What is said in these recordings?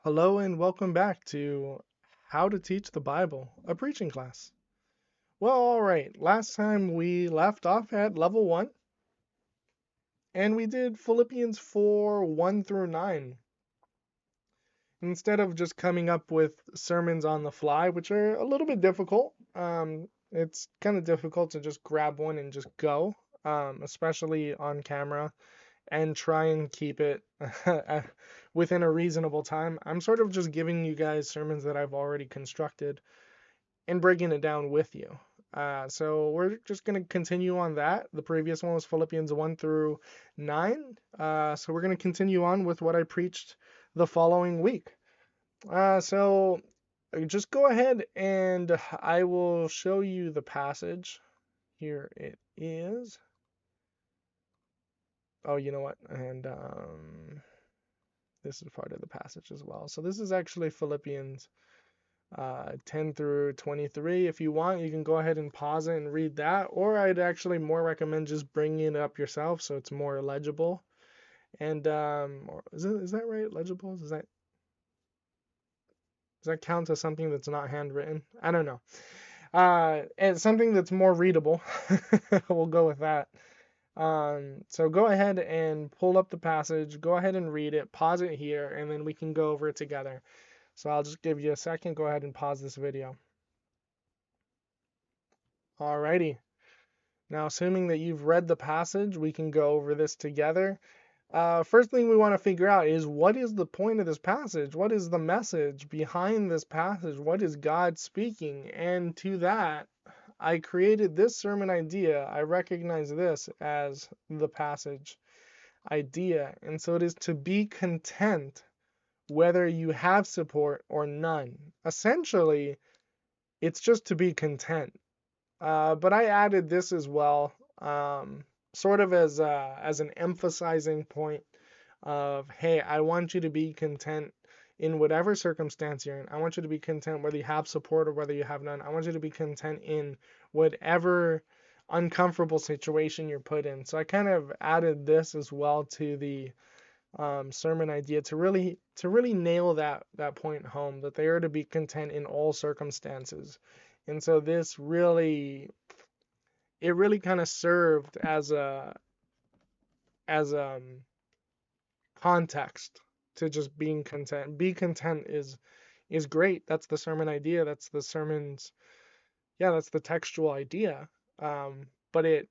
Hello and welcome back to How to Teach the Bible, a preaching class. Well, all right, last time we left off at level 1 and we did Philippians 4 1 through 9. Instead of just coming up with sermons on the fly, which are a little bit difficult, it's kind of difficult to just grab one and just go, especially on camera, and try and keep it within a reasonable time. I'm sort of just giving you guys sermons that I've already constructed and breaking it down with you. So we're just going to continue on that. The previous one was Philippians 1 through 9. So we're going to continue on with what I preached the following week. So just go ahead and I will show you the passage. Here it is. Oh, you know what? And this is part of the passage as well. So this is actually Philippians 10 through 23. If you want, you can go ahead and pause it and read that, or I'd actually more recommend just bringing it up yourself so it's more legible. And is that right? Legible? Does that count as something that's not handwritten? I don't know. And something that's more readable. We'll go with that. So go ahead and pull up the passage, go ahead and read it, pause it here, and then we can go over it together. So I'll just give you a second. Go ahead and pause this video. Alrighty. Now, assuming that you've read the passage, we can go over this together. First thing we want to figure out is, what is the point of this passage? What is the message behind this passage? What is God speaking? And to that, I created this sermon idea. I recognize this as the passage idea. And so it is to be content whether you have support or none. Essentially, it's just to be content. But I added this as well, sort of as an emphasizing point of, hey, I want you to be content in whatever circumstance you're in. I want you to be content whether you have support or whether you have none. I want you to be content in whatever uncomfortable situation you're put in. So I kind of added this as well to the sermon idea to really nail that point home, that they are to be content in all circumstances. And so this really kind of served as context to just being content. Be content is great. That's the sermon idea. That's the sermon's, yeah, that's the textual idea. But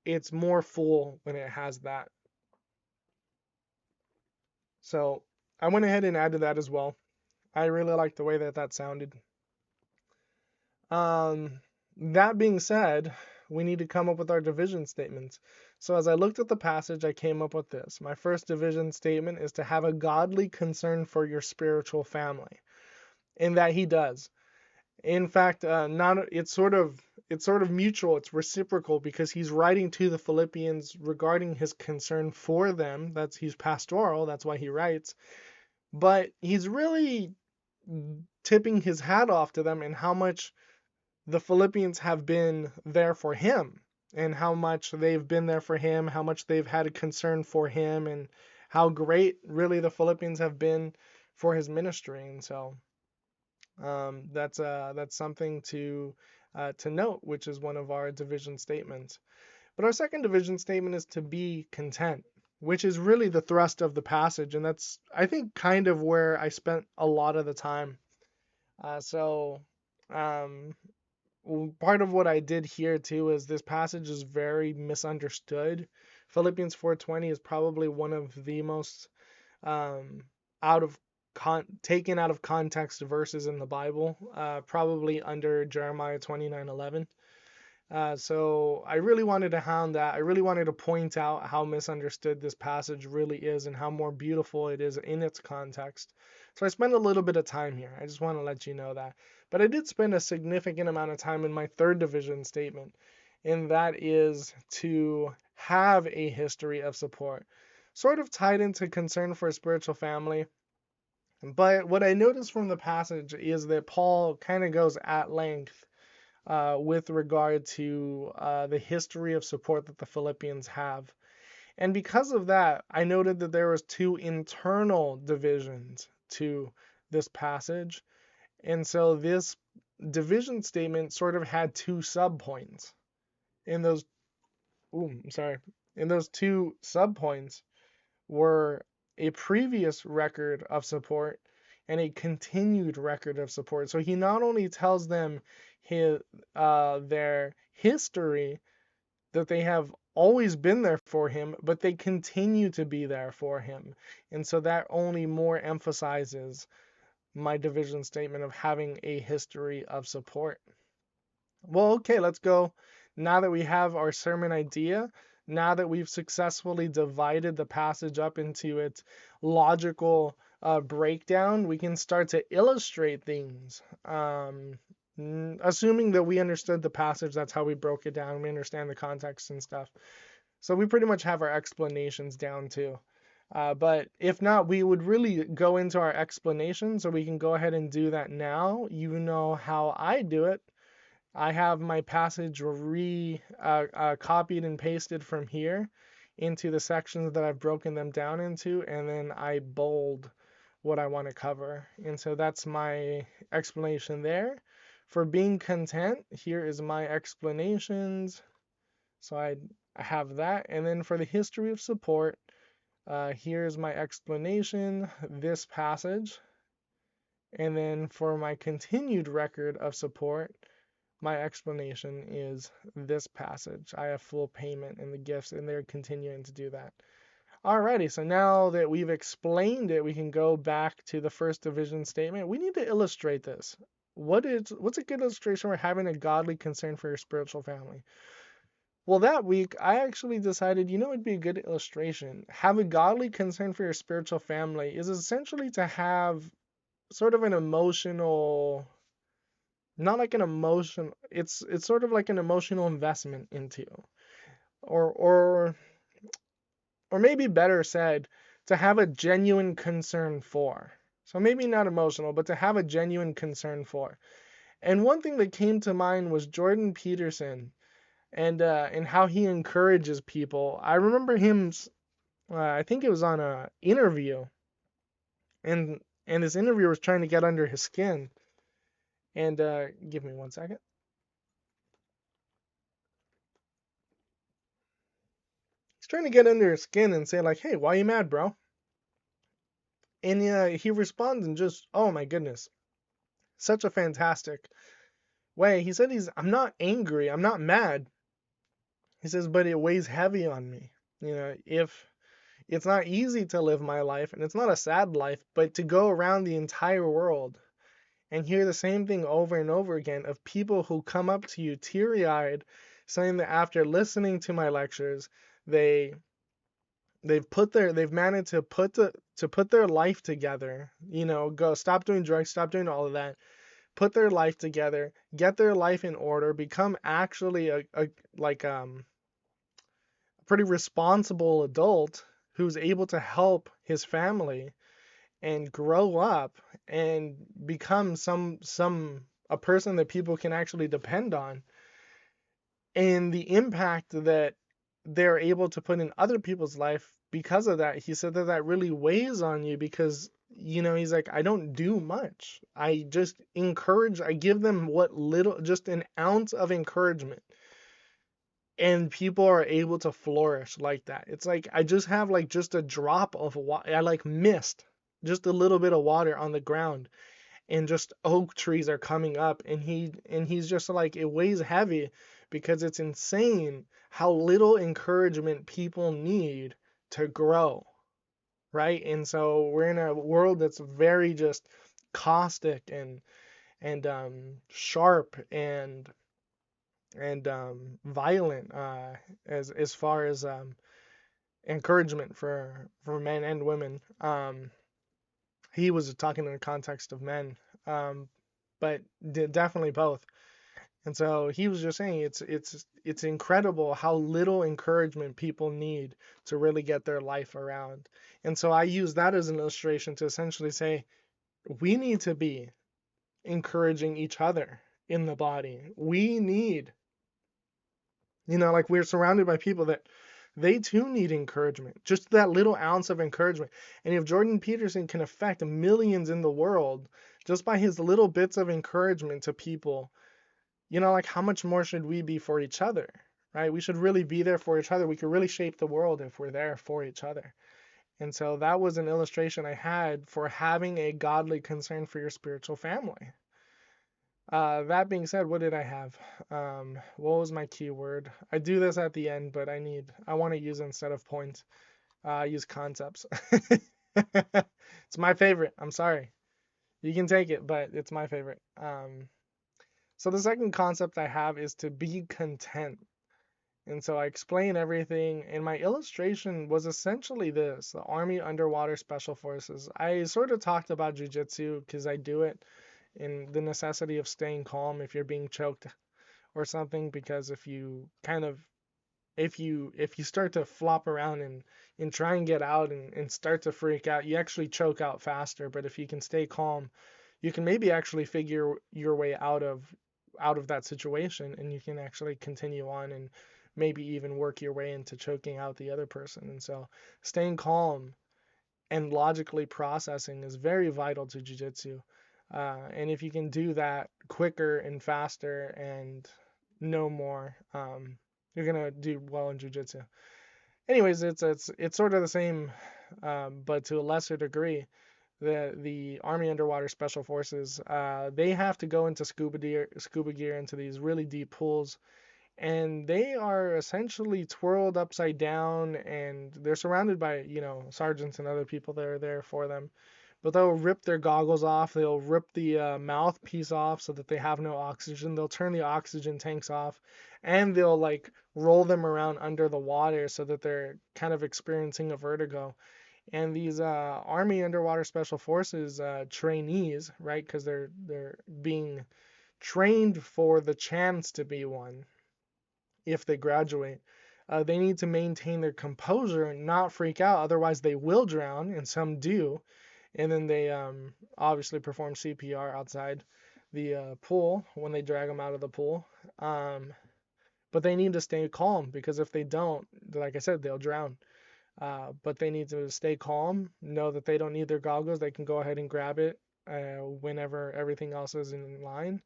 it's more full when it has that. So I went ahead and added that as well. I really like the way that sounded. That being said, we need to come up with our division statements. So as I looked at the passage, I came up with this. My first division statement is to have a godly concern for your spiritual family, and that he does. In fact, it's sort of mutual. It's reciprocal, because he's writing to the Philippians regarding his concern for them. He's pastoral. That's why he writes. But he's really tipping his hat off to them and how much the Philippians have been there for him, and how much they've been there for him, how much they've had a concern for him, and how great really the Philippians have been for his ministry. And so that's something to note, which is one of our division statements. But our second division statement is to be content, which is really the thrust of the passage, and that's, I think, kind of where I spent a lot of the time. Part of what I did here too is this passage is very misunderstood. Philippians 4:20 is probably one of the most taken out of context verses in the Bible, probably under Jeremiah 29:11. So I really wanted to hound that. I really wanted to point out how misunderstood this passage really is and how more beautiful it is in its context. So I spent a little bit of time here. I just want to let you know that. But I did spend a significant amount of time in my third division statement, and that is to have a history of support, sort of tied into concern for a spiritual family. But what I noticed from the passage is that Paul kind of goes at length with regard to the history of support that the Philippians have. And because of that, I noted that there was two internal divisions to this passage. And so this division statement sort of had two subpoints. In those, in those two subpoints were a previous record of support and a continued record of support. So he not only tells them their history, that they have always been there for him, but they continue to be there for him. And so that only more emphasizes my division statement of having a history of support. Well, okay, let's go. Now that we have our sermon idea, now that we've successfully divided the passage up into its logical breakdown, we can start to illustrate things. Assuming that we understood the passage, that's how we broke it down. We understand the context and stuff. So we pretty much have our explanations down too. But if not, we would really go into our explanation, so we can go ahead and do that now. You know how I do it. I have my passage copied and pasted from here into the sections that I've broken them down into, and then I bold what I want to cover. And so that's my explanation there. For being content, here is my explanations. So I have that. And then for the history of support, here's my explanation, this passage. And then for my continued record of support, my explanation is this passage. I have full payment in the gifts, and they're continuing to do that. Alrighty, so now that we've explained it, we can go back to the first division statement. We need to illustrate this. What's a good illustration for having a godly concern for your spiritual family? Well, that week, I actually decided, it'd be a good illustration. Have a godly concern for your spiritual family is essentially to have sort of an emotional, not like an emotion, it's sort of like an emotional investment into, or maybe better said, to have a genuine concern for. So maybe not emotional, but to have a genuine concern for. And one thing that came to mind was Jordan Peterson and how he encourages people. I remember him, I think it was on a interview, and this interviewer was trying to get under his skin. And give me 1 second. He's trying to get under his skin and say like, "Hey, why are you mad, bro?" And he responds in just, oh my goodness, such a fantastic way. He said, I'm not angry, I'm not mad. He says, but it weighs heavy on me. If it's not easy to live my life, and it's not a sad life, but to go around the entire world and hear the same thing over and over again of people who come up to you teary-eyed, saying that after listening to my lectures, they've managed to put their life together, go stop doing drugs, stop doing all of that, put their life together, get their life in order, become actually a pretty responsible adult who's able to help his family and grow up and become a person that people can actually depend on. And the impact that they're able to put in other people's life because of that, he said that really weighs on you, because he's like, I don't do much, I just encourage, I give them what little, just an ounce of encouragement, and people are able to flourish like that. It's like I just have like just a drop of water, I like mist just a little bit of water on the ground, and just oak trees are coming up, and he's just like, it weighs heavy, because it's insane how little encouragement people need to grow, right? And so we're in a world that's very just caustic and sharp and violent, as far as encouragement for men and women. He was talking in the context of men, but definitely both. And so he was just saying it's incredible how little encouragement people need to really get their life around. And so I use that as an illustration to essentially say we need to be encouraging each other in the body. We need, like, we're surrounded by people that They too need encouragement, just that little ounce of encouragement. And if Jordan Peterson can affect millions in the world just by his little bits of encouragement to people, like how much more should we be for each other, right? We should really be there for each other. We could really shape the world if we're there for each other. And so that was an illustration I had for having a godly concern for your spiritual family. That being said, what did I have? What was my keyword? I do this at the end, but I want to use instead of points, use concepts. It's my favorite. I'm sorry. You can take it, but it's my favorite. So the second concept I have is to be content. And so I explain everything, and my illustration was essentially this: the Army Underwater Special Forces. I sort of talked about jujitsu because I do it, and the necessity of staying calm if you're being choked or something, because if you start to flop around and try and get out and start to freak out, you actually choke out faster. But if you can stay calm, you can maybe actually figure your way out of that situation, and you can actually continue on and maybe even work your way into choking out the other person. And so staying calm and logically processing is very vital to jiu-jitsu. And if you can do that quicker and faster and know more, you're gonna do well in jiu-jitsu. Anyways, it's sort of the same, but to a lesser degree. The Army Underwater Special Forces, they have to go into scuba gear into these really deep pools, and they are essentially twirled upside down, and they're surrounded by sergeants and other people that are there for them. But they'll rip their goggles off, they'll rip the mouthpiece off so that they have no oxygen, they'll turn the oxygen tanks off, and they'll like roll them around under the water so that they're kind of experiencing a vertigo. And these Army Underwater Special Forces trainees, right, because they're being trained for the chance to be one if they graduate. They need to maintain their composure and not freak out, otherwise they will drown, and some do. And then they obviously perform CPR outside the pool when they drag them out of the pool. But they need to stay calm, because if they don't, like I said, they'll drown. But they need to stay calm, know that they don't need their goggles. They can go ahead and grab it whenever everything else is in line.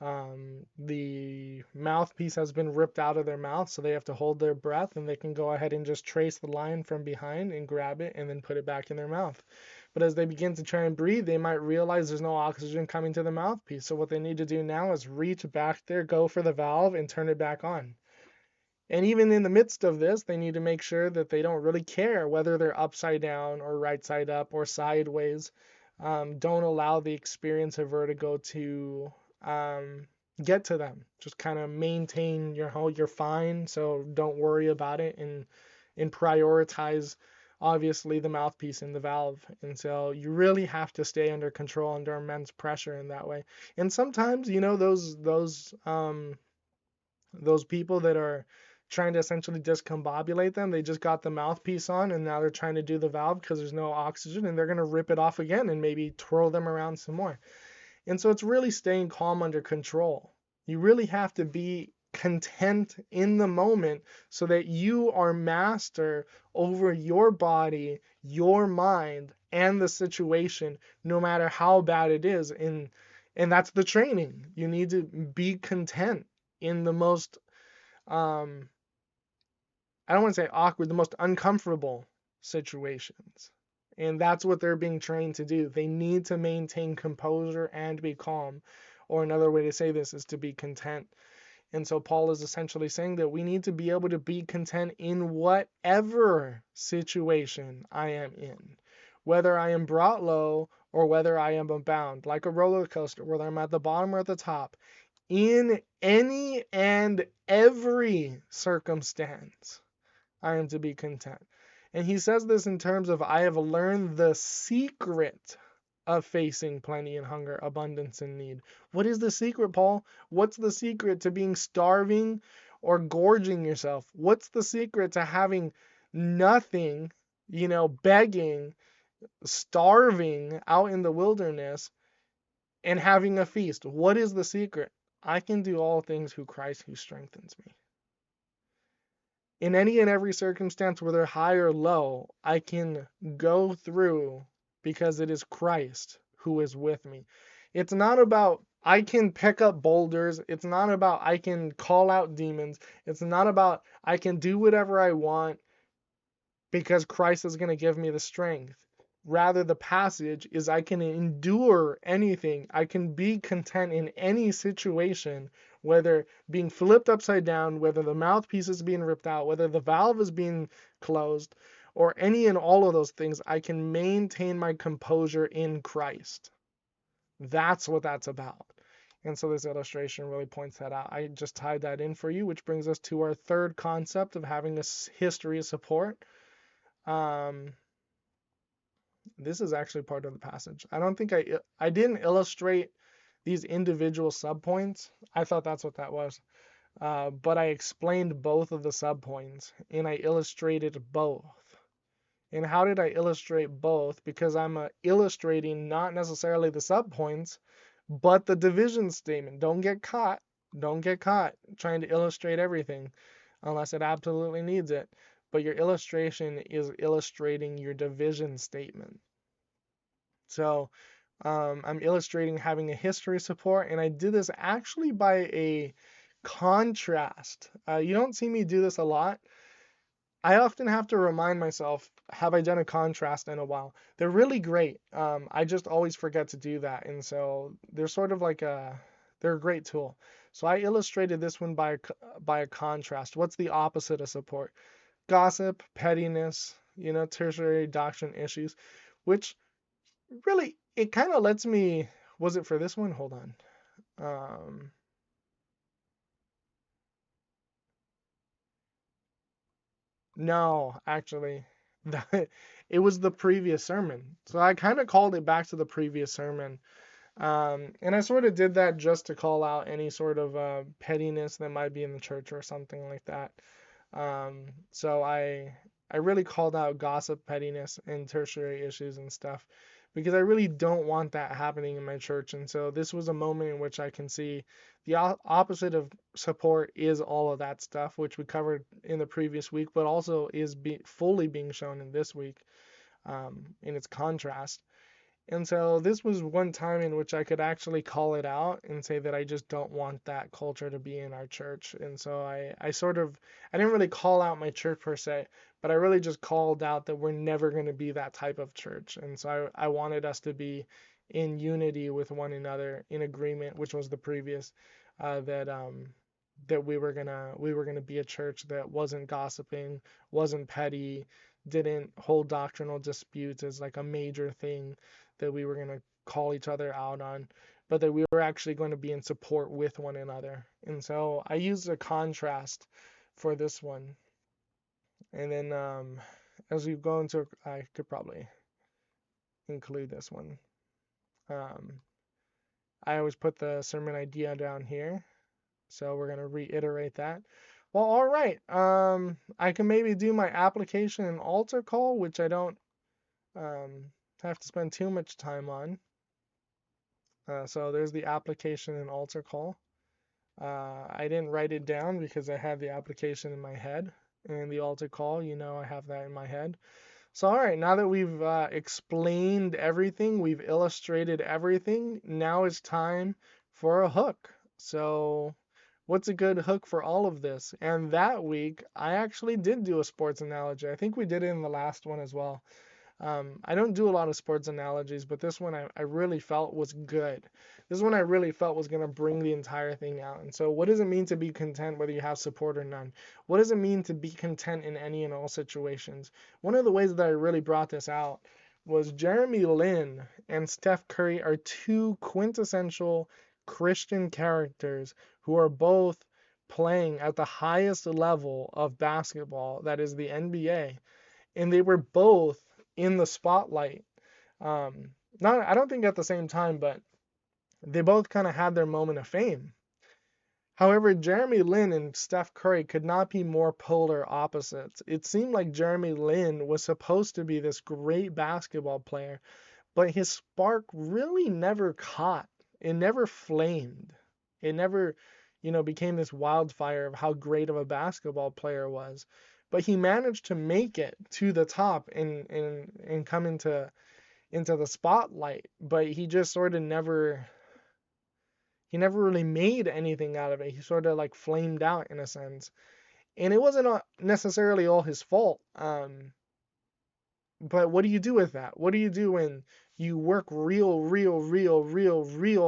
The mouthpiece has been ripped out of their mouth, so they have to hold their breath, and they can go ahead and just trace the line from behind and grab it and then put it back in their mouth. But as they begin to try and breathe, they might realize there's no oxygen coming to the mouthpiece. So what they need to do now is reach back there, go for the valve, and turn it back on. And even in the midst of this, they need to make sure that they don't really care whether they're upside down or right side up or sideways. Don't allow the experience of vertigo to get to them. Just kind of maintain you're fine, so don't worry about it, and prioritize obviously the mouthpiece and the valve. And so you really have to stay under control under immense pressure in that way. And sometimes those people that are trying to essentially discombobulate them, they just got the mouthpiece on and now they're trying to do the valve because there's no oxygen, and they're going to rip it off again and maybe twirl them around some more. And so it's really staying calm under control. You really have to be content in the moment so that you are master over your body, your mind, and the situation, no matter how bad it is. And that's the training. You need to be content in the most I don't want to say awkward, the most uncomfortable situations. And that's what they're being trained to do. They need to maintain composure and be calm. Or another way to say this is to be content. And so Paul is essentially saying that we need to be able to be content in whatever situation I am in. Whether I am brought low or whether I am abound, like a roller coaster, whether I'm at the bottom or at the top. In any and every circumstance, I am to be content. And he says this in terms of, I have learned the secret of facing plenty and hunger, abundance and need. What is the secret, Paul? What's the secret to being starving or gorging yourself? What's the secret to having nothing, begging, starving out in the wilderness and having a feast? What is the secret? I can do all things through Christ who strengthens me. In any and every circumstance, whether high or low, I can go through because it is Christ who is with me. It's not about I can pick up boulders. It's not about I can call out demons. It's not about I can do whatever I want because Christ is going to give me the strength. Rather, the passage is I can endure anything. I can be content in any situation, whether being flipped upside down, whether the mouthpiece is being ripped out, whether the valve is being closed, or any and all of those things. I can maintain my composure in Christ. That's what that's about. And so this illustration really points that out. I just tied that in for you, which brings us to our third concept of having a history of support. Um, this is actually part of the passage. I don't think I didn't illustrate these individual subpoints. I thought that's what that was. But I explained both of the subpoints and I illustrated both. And how did I illustrate both? Because I'm illustrating not necessarily the subpoints, but the division statement. Don't get caught. Don't get caught trying to illustrate everything unless it absolutely needs it. But your illustration is illustrating your division statement. So I'm illustrating having a history support, and I did this actually by a contrast. You don't see me do this a lot. I often have to remind myself, have I done a contrast in a while? They're really great. I just always forget to do that, and so they're sort of like they're a great tool. So I illustrated this one by a contrast. What's the opposite of support? Gossip, pettiness, tertiary doctrine issues, which really it kind of lets me. Was it for this one? Hold on. Um, no, actually, it was the previous sermon. So I kind of called it back to the previous sermon. And I sort of did that just to call out any sort of pettiness that might be in the church or something like that. So I really called out gossip, pettiness, and tertiary issues and stuff because I really don't want that happening in my church. And so this was a moment in which I can see the opposite of support is all of that stuff, which we covered in the previous week, but also is fully being shown in this week in its contrast. And so this was one time in which I could actually call it out and say that I just don't want that culture to be in our church. And so I didn't really call out my church per se, but I really just called out that we're never going to be that type of church. And so I wanted us to be in unity with one another, in agreement, which was the previous, that we were gonna be a church that wasn't gossiping, wasn't petty, didn't hold doctrinal disputes as like a major thing that we were going to call each other out on, but that we were actually going to be in support with one another. And so I used a contrast for this one. And then as we go into, I could probably include this one. I always put the sermon idea down here. So we're going to reiterate that. Well, all right. I can maybe do my application and altar call, which I don't have to spend too much time on. So there's the application and altar call. I didn't write it down because I had the application in my head, and the altar call, I have that in my head. So all right, now that we've explained everything, we've illustrated everything, now it's time for a hook. So what's a good hook for all of this? And that week, I actually did do a sports analogy. I think we did it in the last one as well. I don't do a lot of sports analogies, but this one I really felt was good. This one I really felt was going to bring the entire thing out. And so, what does it mean to be content whether you have support or none? What does it mean to be content in any and all situations? One of the ways that I really brought this out was Jeremy Lin and Steph Curry are two quintessential Christian characters who are both playing at the highest level of basketball, that is the NBA, and they were both in the spotlight. Not, I don't think at the same time, but they both kind of had their moment of fame. However, Jeremy Lin and Steph Curry could not be more polar opposites. It seemed like Jeremy Lin was supposed to be this great basketball player, but his spark really never caught. It never flamed. It never, became this wildfire of how great of a basketball player was. But he managed to make it to the top and come into the spotlight. But he just sort of never really made anything out of it. He sort of like flamed out in a sense. And it wasn't necessarily all his fault. But what do you do with that? What do you do when you work real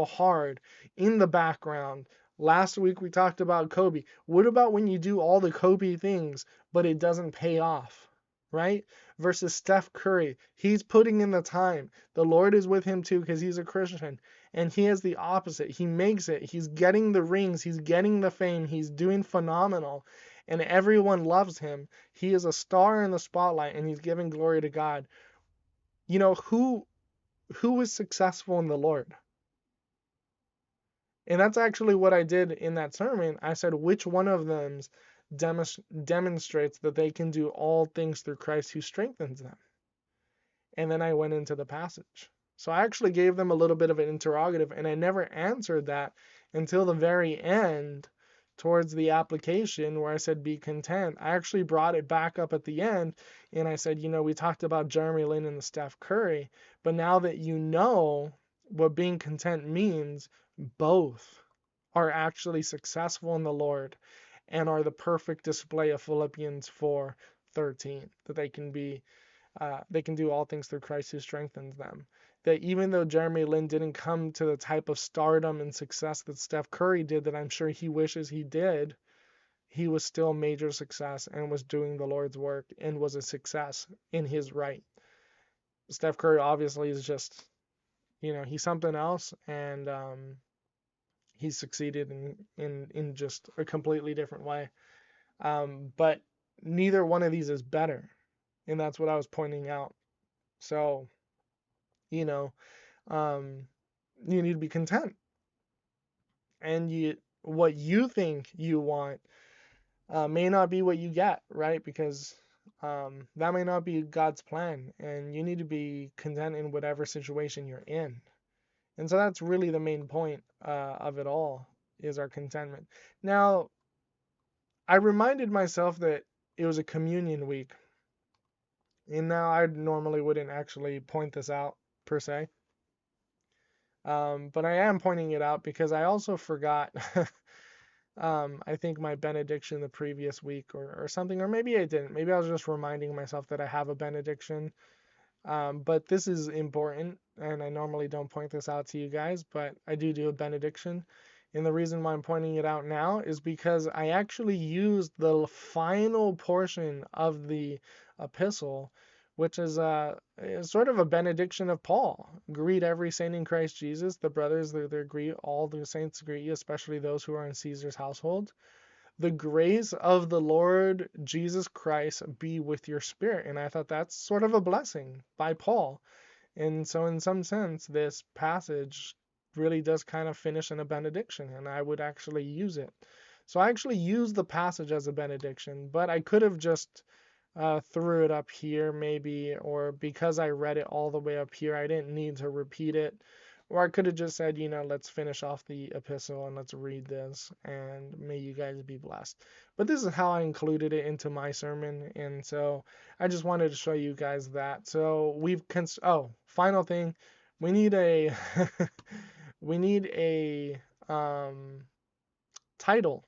hard in the background? Last week we talked about Kobe. What about when you do all the Kobe things, but it doesn't pay off, right? Versus Steph Curry. He's putting in the time. The Lord is with him too because he's a Christian. And he has the opposite. He makes it. He's getting the rings. He's getting the fame. He's doing phenomenal. And everyone loves him. He is a star in the spotlight and he's giving glory to God. Who is successful in the Lord? And that's actually what I did in that sermon. I said, which one of them demonstrates that they can do all things through Christ who strengthens them? And then I went into the passage. So I actually gave them a little bit of an interrogative, and I never answered that until the very end, towards the application where I said be content. I actually brought it back up at the end and I said, we talked about Jeremy Lin and the Steph Curry, but now that you know what being content means, both are actually successful in the Lord and are the perfect display of Philippians 4:13, that they can do all things through Christ who strengthens them. That even though Jeremy Lin didn't come to the type of stardom and success that Steph Curry did, that I'm sure he wishes he did, he was still a major success and was doing the Lord's work and was a success in his right. Steph Curry obviously is just, he's something else, and he's succeeded in just a completely different way. But neither one of these is better, and that's what I was pointing out. So, you need to be content, and what you think you want may not be what you get, right? Because that may not be God's plan, and you need to be content in whatever situation you're in. And so that's really the main point of it all, is our contentment. Now, I reminded myself that it was a communion week, and now I normally wouldn't actually point this out per se. But I am pointing it out because I also forgot, I think, my benediction the previous week or something, or maybe I didn't. Maybe I was just reminding myself that I have a benediction. But this is important, and I normally don't point this out to you guys, but I do a benediction. And the reason why I'm pointing it out now is because I actually used the final portion of the epistle, which is sort of a benediction of Paul. Greet every saint in Christ Jesus. The brothers, they greet all the saints, greet you, especially those who are in Caesar's household. The grace of the Lord Jesus Christ be with your spirit. And I thought that's sort of a blessing by Paul. And so in some sense, this passage really does kind of finish in a benediction, and I would actually use it. So I actually use the passage as a benediction, but I could have just threw it up here maybe, or because I read it all the way up here, I didn't need to repeat it. Or I could have just said, let's finish off the epistle and let's read this, and may you guys be blessed. But this is how I included it into my sermon, and so I just wanted to show you guys that. So final thing, we need a we need a title,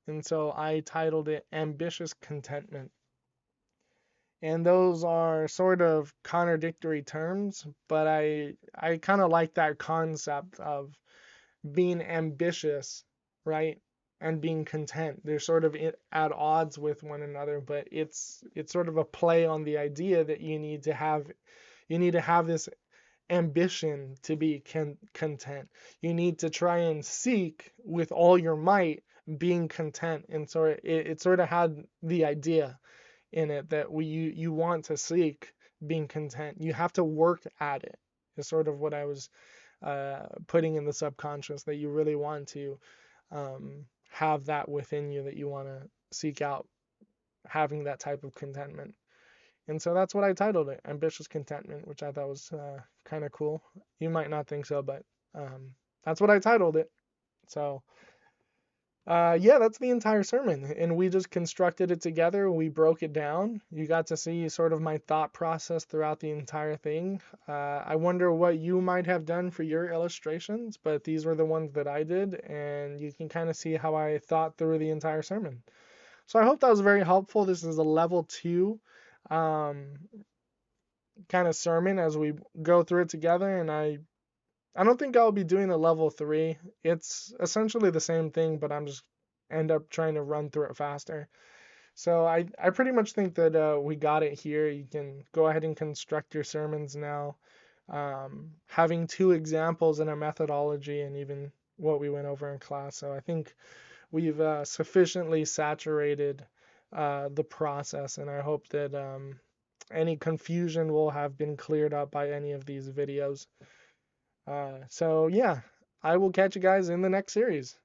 and so I titled it Ambitious Contentment. And those are sort of contradictory terms, but I kind of like that concept of being ambitious, right? And being content. They're sort of at odds with one another, but it's sort of a play on the idea that you need to have this ambition to be content. You need to try and seek with all your might being content. And so it sort of had the idea in it that you want to seek being content. You have to work at it, is sort of what I was putting in the subconscious, that you really want to have that within you, that you want to seek out having that type of contentment. And so that's what I titled it, Ambitious Contentment, which I thought was kind of cool. You might not think so, but that's what I titled it. So Yeah, that's the entire sermon, and we just constructed it together. We broke it down. You got to see sort of my thought process throughout the entire thing. I wonder what you might have done for your illustrations, but these were the ones that I did, and you can kind of see how I thought through the entire sermon. So I hope that was very helpful. This is a level 2 um, kind of sermon as we go through it together, and I don't think I'll be doing a level 3. It's essentially the same thing, but I'm just end up trying to run through it faster. So I pretty much think that we got it here. You can go ahead and construct your sermons now, having 2 examples in our methodology and even what we went over in class. So I think we've sufficiently saturated the process, and I hope that any confusion will have been cleared up by any of these videos. So yeah, I will catch you guys in the next series.